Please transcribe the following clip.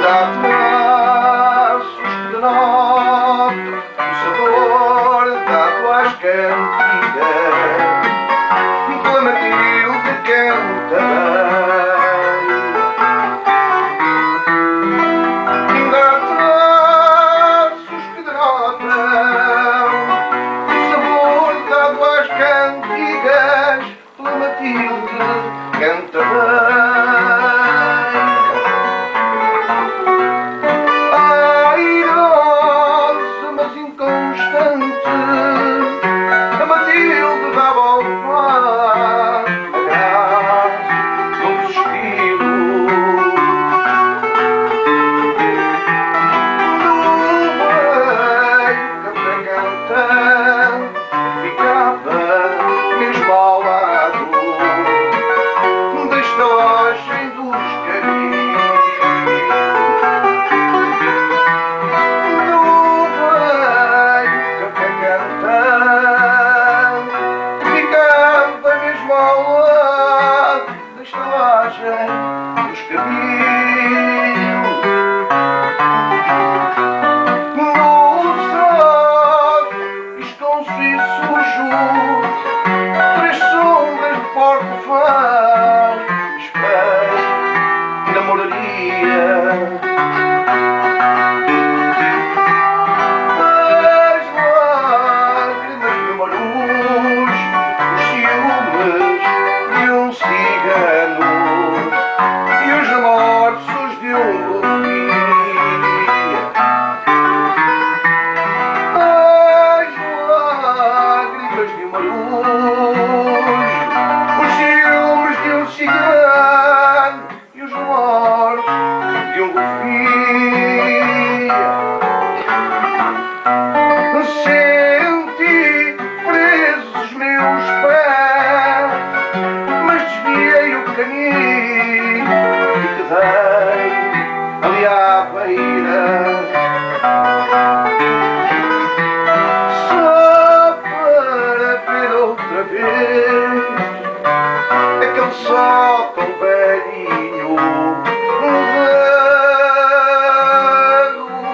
traços que denotam o sabor dado às cantigas pela Matilde cantarei. Dá traços que denotam o sabor dado às cantigas pela Matilde cantarei. Dos caminhos no sol, esconso e sujo, três sombras de porco faz espelho na moraria. As lágrimas de marujos, os ciúmes de um cigano e os remorsos de um golfinho. As lágrimas de marujos, os ciúmes de um cigano e os remorsos de um golfinho. Senti presos os meus pés, mas desviei o caminho e quedei ali à beira, só para ver outra vez aquele sol tão velhinho da lua.